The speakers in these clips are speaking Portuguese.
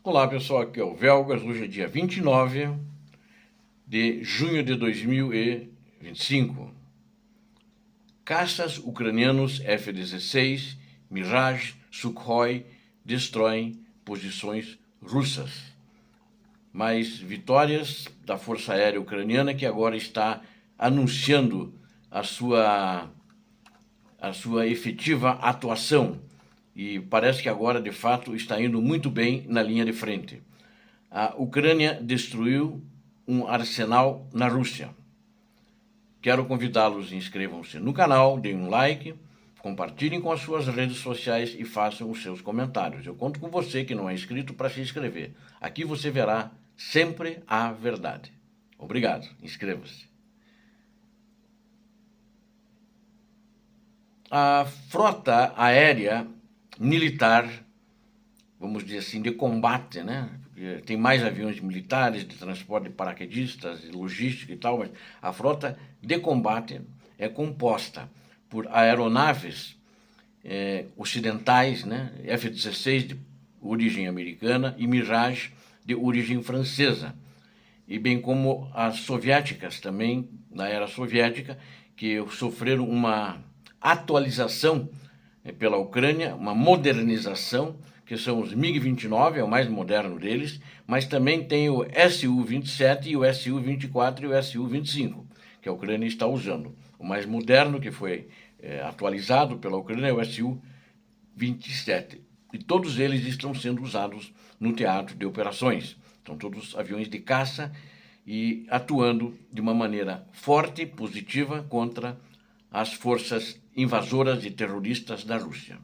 Olá pessoal, aqui é o Velgas, hoje é dia 29 de junho de 2025. Caças ucranianos F-16, Mirage, Sukhoi destroem posições russas. Mais vitórias da Força Aérea Ucraniana, que agora está anunciando a sua efetiva atuação. E parece que agora, de fato, está indo muito bem na linha de frente. A Ucrânia destruiu um arsenal na Rússia. Quero convidá-los, inscrevam-se no canal, deem um like, compartilhem com as suas redes sociais e façam os seus comentários. Eu conto com você que não é inscrito para se inscrever. Aqui você verá sempre a verdade. Obrigado, inscreva-se. A frota aérea militar, vamos dizer assim, de combate, né? Porque tem mais aviões militares, de transporte de paraquedistas, de logística e tal, mas a frota de combate é composta por aeronaves ocidentais, né? F-16 de origem americana e Mirage de origem francesa, e bem como as soviéticas também, na era soviética, que sofreram uma atualização pela Ucrânia, uma modernização, que são os MiG-29, é o mais moderno deles, mas também tem o Su-27 e o Su-24 e o Su-25, que a Ucrânia está usando. O mais moderno que foi atualizado pela Ucrânia é o Su-27. E todos eles estão sendo usados no teatro de operações. São todos aviões de caça e atuando de uma maneira forte, positiva, contra as forças invasoras e terroristas da Rússia.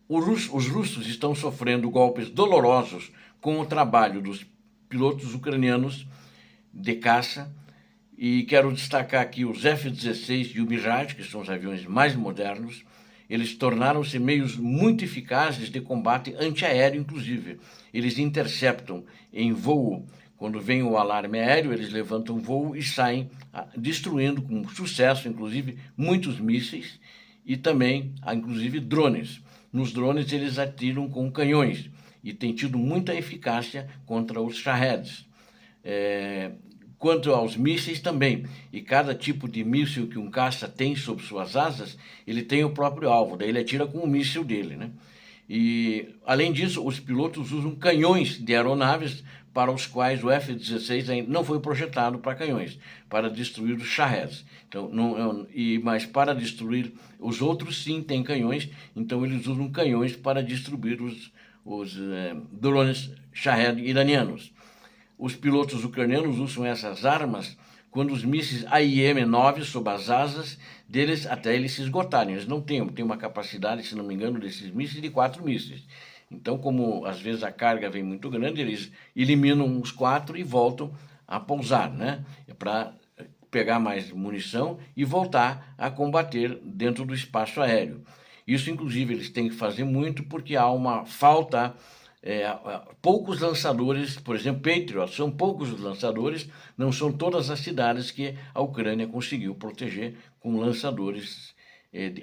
Os russos estão sofrendo golpes dolorosos com o trabalho dos pilotos ucranianos de caça, e quero destacar aqui os F-16 e o Mirage, que são os aviões mais modernos. Eles tornaram-se meios muito eficazes de combate antiaéreo, inclusive. Eles interceptam em voo. Quando vem o alarme aéreo, eles levantam voo e saem destruindo com sucesso, inclusive, muitos mísseis e também, inclusive, drones. Nos drones, eles atiram com canhões e têm tido muita eficácia contra os Shahed. Quanto aos mísseis também, e cada tipo de míssil que um caça tem sob suas asas, ele tem o próprio alvo, daí ele atira com o míssil dele, né? E, além disso, os pilotos usam canhões de aeronaves para os quais o F-16 ainda não foi projetado para canhões, para destruir os Shaheds. Então, mas para destruir os outros, sim, tem canhões, então eles usam canhões para destruir os drones Shahed iranianos. Os pilotos ucranianos usam essas armas quando os mísseis AIM-9 sob as asas deles, até eles se esgotarem. Eles não têm uma capacidade, se não me engano, desses mísseis de 4 mísseis. Então, como às vezes a carga vem muito grande, eles eliminam os 4 e voltam a pousar, né? Para pegar mais munição e voltar a combater dentro do espaço aéreo. Isso, inclusive, eles têm que fazer muito porque há uma falta... poucos lançadores, por exemplo, Patriot, são poucos os lançadores, não são todas as cidades que a Ucrânia conseguiu proteger com lançadores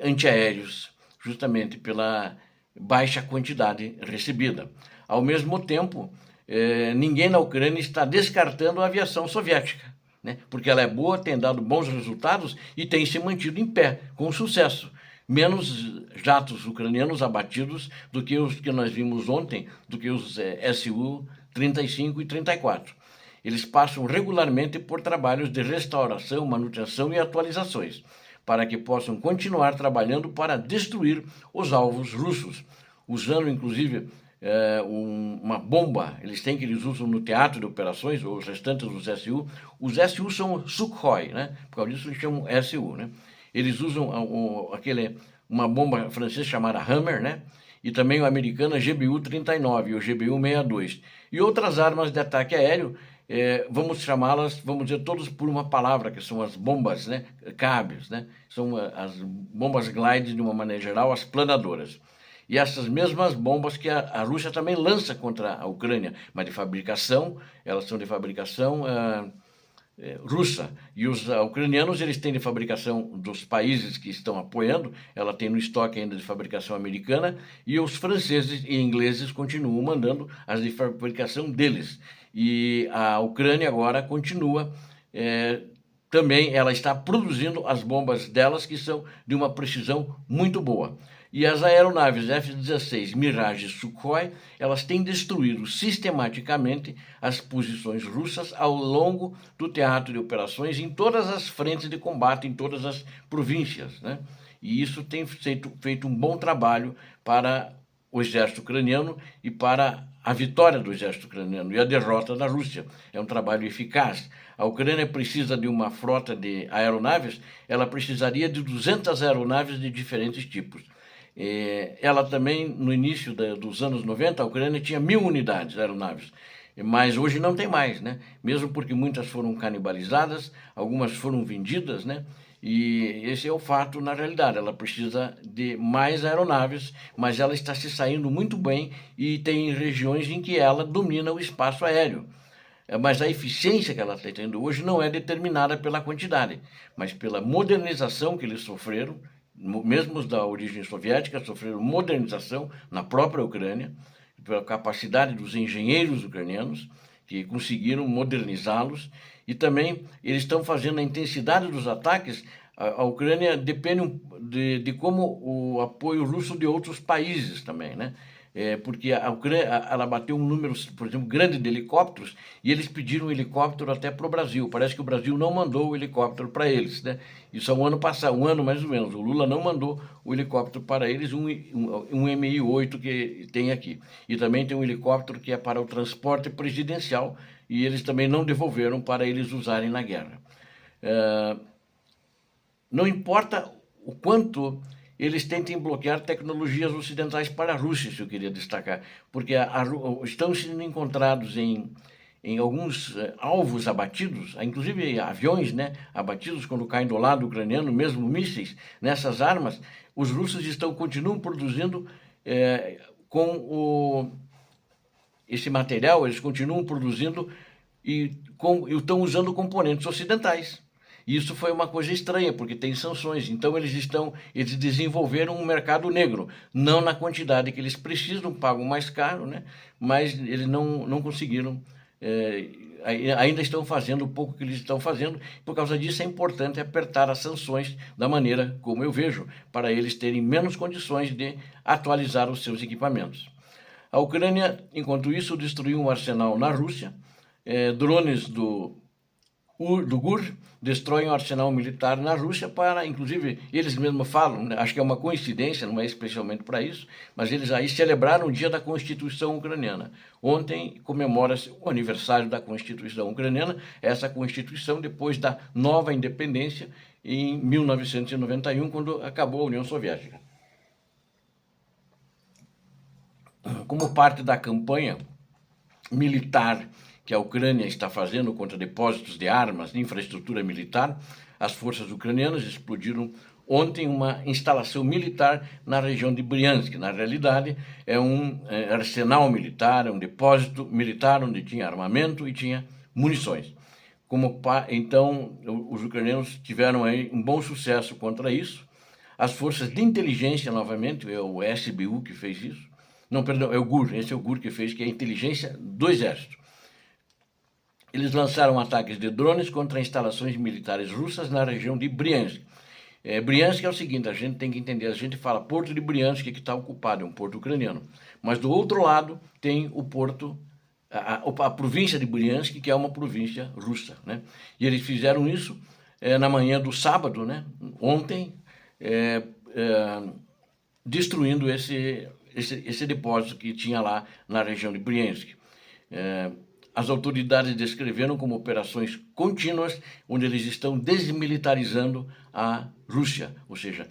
antiaéreos, justamente pela baixa quantidade recebida. Ao mesmo tempo, ninguém na Ucrânia está descartando a aviação soviética, né? Porque ela é boa, tem dado bons resultados e tem se mantido em pé, com sucesso. Menos jatos ucranianos abatidos do que os que nós vimos ontem, do que os Su-35 e 34. Eles passam regularmente por trabalhos de restauração, manutenção e atualizações, para que possam continuar trabalhando para destruir os alvos russos, usando inclusive uma bomba. Eles usam no teatro de operações, os restantes dos Su. Os Su são Sukhoi, né? Por causa disso eles chamam Su, né? Eles usam uma bomba francesa chamada Hammer, né? E também o americano GBU-39 e o GBU-62. E outras armas de ataque aéreo, vamos chamá-las, vamos dizer, todos por uma palavra, que são as bombas, né? Cabs, né? São as bombas glide, de uma maneira geral, as planadoras. E essas mesmas bombas que a Rússia também lança contra a Ucrânia, mas de fabricação, elas são de fabricação russa. E os ucranianos, eles têm de fabricação dos países que estão apoiando, ela tem no estoque ainda de fabricação americana, e os franceses e ingleses continuam mandando as de fabricação deles. E a Ucrânia agora continua, também ela está produzindo as bombas delas, que são de uma precisão muito boa. E as aeronaves F-16 Mirage e Sukhoi, elas têm destruído sistematicamente as posições russas ao longo do teatro de operações em todas as frentes de combate, em todas as províncias, né? E isso tem feito um bom trabalho para o exército ucraniano e para a vitória do exército ucraniano e a derrota da Rússia. É um trabalho eficaz. A Ucrânia precisa de uma frota de aeronaves, ela precisaria de 200 aeronaves de diferentes tipos. Ela também, no início dos anos 90, a Ucrânia tinha 1.000 unidades de aeronaves, mas hoje não tem mais, né? Mesmo porque muitas foram canibalizadas, algumas foram vendidas, né? E esse é o fato na realidade. Ela precisa de mais aeronaves, mas ela está se saindo muito bem e tem regiões em que ela domina o espaço aéreo. Mas a eficiência que ela está tendo hoje não é determinada pela quantidade, mas pela modernização que eles sofreram. Mesmo os da origem soviética sofreram modernização na própria Ucrânia, pela capacidade dos engenheiros ucranianos, que conseguiram modernizá-los, e também eles estão fazendo a intensidade dos ataques. A Ucrânia depende de como o apoio russo de outros países também, né? Porque a Ucrânia, ela bateu um número, por exemplo, grande de helicópteros, e eles pediram um helicóptero até para o Brasil. Parece que o Brasil não mandou o helicóptero para eles, né? Isso há um ano passado, um ano mais ou menos. O Lula não mandou o helicóptero para eles, um Mi-8 que tem aqui. E também tem um helicóptero que é para o transporte presidencial, e eles também não devolveram para eles usarem na guerra. Não importa o quanto eles tentem bloquear tecnologias ocidentais para a Rússia, isso eu queria destacar, porque estão sendo encontrados em alguns alvos abatidos, inclusive aviões, né, abatidos quando caem do lado ucraniano, mesmo mísseis, nessas armas. Os russos continuam produzindo esse material, eles continuam produzindo e estão usando componentes ocidentais. Isso foi uma coisa estranha, porque tem sanções. Então eles desenvolveram um mercado negro, não na quantidade que eles precisam, pagam mais caro, né? Mas eles não conseguiram, ainda estão fazendo o pouco que eles estão fazendo. Por causa disso é importante apertar as sanções da maneira como eu vejo, para eles terem menos condições de atualizar os seus equipamentos. A Ucrânia, enquanto isso, destruiu um arsenal na Rússia. Drones do GUR destroem um arsenal militar na Rússia para, inclusive, eles mesmos falam, né, acho que é uma coincidência, não é especialmente para isso, mas eles aí celebraram o dia da Constituição Ucraniana. Ontem comemora-se o aniversário da Constituição Ucraniana, essa Constituição depois da nova independência em 1991, quando acabou a União Soviética. Como parte da campanha militar que a Ucrânia está fazendo contra depósitos de armas e infraestrutura militar, as forças ucranianas explodiram ontem uma instalação militar na região de Bryansk. Na realidade, é um arsenal militar, é um depósito militar onde tinha armamento e tinha munições. Então, os ucranianos tiveram aí um bom sucesso contra isso. As forças de inteligência, novamente, é o SBU que fez isso. Não, perdão, é o GUR, esse é o GUR que fez, que é a inteligência do exército. Eles lançaram ataques de drones contra instalações militares russas na região de Bryansk. Bryansk é o seguinte, a gente tem que entender, a gente fala porto de Bryansk que está ocupado, é um porto ucraniano. Mas do outro lado tem o porto, a província de Bryansk, que é uma província russa, né? E eles fizeram isso na manhã do sábado, né? Ontem, destruindo esse depósito que tinha lá na região de Bryansk. As autoridades descreveram como operações contínuas, onde eles estão desmilitarizando a Rússia, ou seja,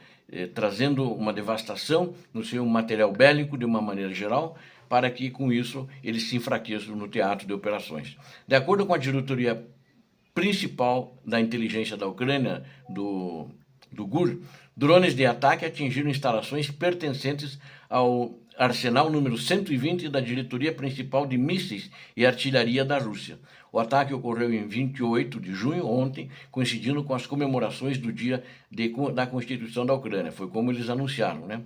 trazendo uma devastação no seu material bélico de uma maneira geral, para que com isso eles se enfraqueçam no teatro de operações. De acordo com a diretoria principal da inteligência da Ucrânia, do GUR, drones de ataque atingiram instalações pertencentes arsenal número 120 da Diretoria Principal de Mísseis e Artilharia da Rússia. O ataque ocorreu em 28 de junho, ontem, coincidindo com as comemorações do dia da Constituição da Ucrânia. Foi como eles anunciaram, né?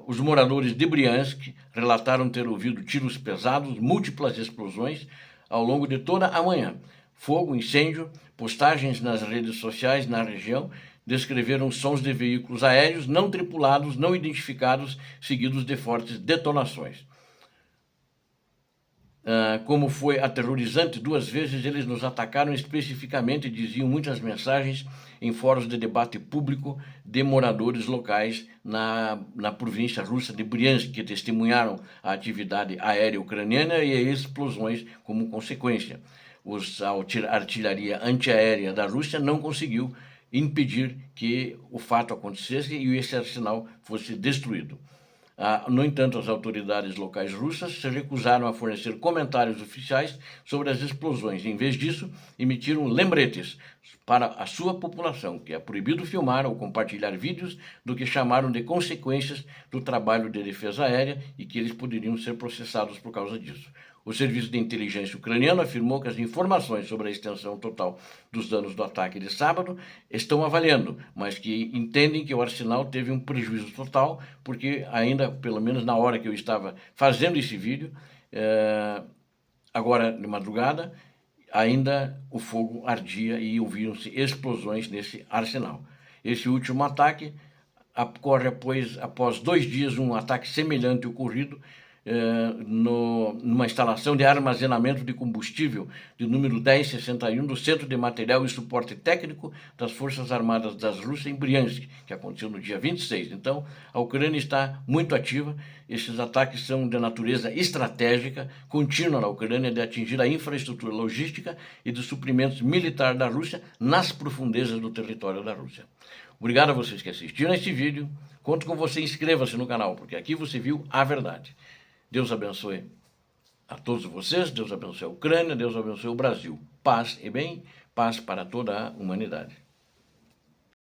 Os moradores de Briansk relataram ter ouvido tiros pesados, múltiplas explosões ao longo de toda a manhã. Fogo, incêndio, postagens nas redes sociais na região descreveram sons de veículos aéreos não tripulados, não identificados, seguidos de fortes detonações. Como foi aterrorizante, 2 vezes eles nos atacaram especificamente, diziam muitas mensagens em fóruns de debate público de moradores locais na província russa de Briansk, que testemunharam a atividade aérea ucraniana e as explosões como consequência. A artilharia antiaérea da Rússia não conseguiu impedir que o fato acontecesse e esse arsenal fosse destruído. No entanto, as autoridades locais russas se recusaram a fornecer comentários oficiais sobre as explosões. Em vez disso, emitiram lembretes para a sua população, que é proibido filmar ou compartilhar vídeos do que chamaram de consequências do trabalho de defesa aérea e que eles poderiam ser processados por causa disso. O serviço de inteligência ucraniano afirmou que as informações sobre a extensão total dos danos do ataque de sábado estão avaliando, mas que entendem que o arsenal teve um prejuízo total, porque ainda, pelo menos na hora que eu estava fazendo esse vídeo, agora de madrugada, ainda o fogo ardia e ouviram-se explosões nesse arsenal. Esse último ataque ocorre após 2 dias um ataque semelhante ocorrido numa instalação de armazenamento de combustível de número 1061 do Centro de Material e Suporte Técnico das Forças Armadas das Rússia em Briansk, que aconteceu no dia 26. Então, a Ucrânia está muito ativa. Esses ataques são de natureza estratégica, contínua na Ucrânia, de atingir a infraestrutura logística e de suprimentos militares da Rússia nas profundezas do território da Rússia. Obrigado a vocês que assistiram a este vídeo. Conto com você, inscreva-se no canal, porque aqui você viu a verdade. Deus abençoe a todos vocês, Deus abençoe a Ucrânia, Deus abençoe o Brasil. Paz e bem, paz para toda a humanidade.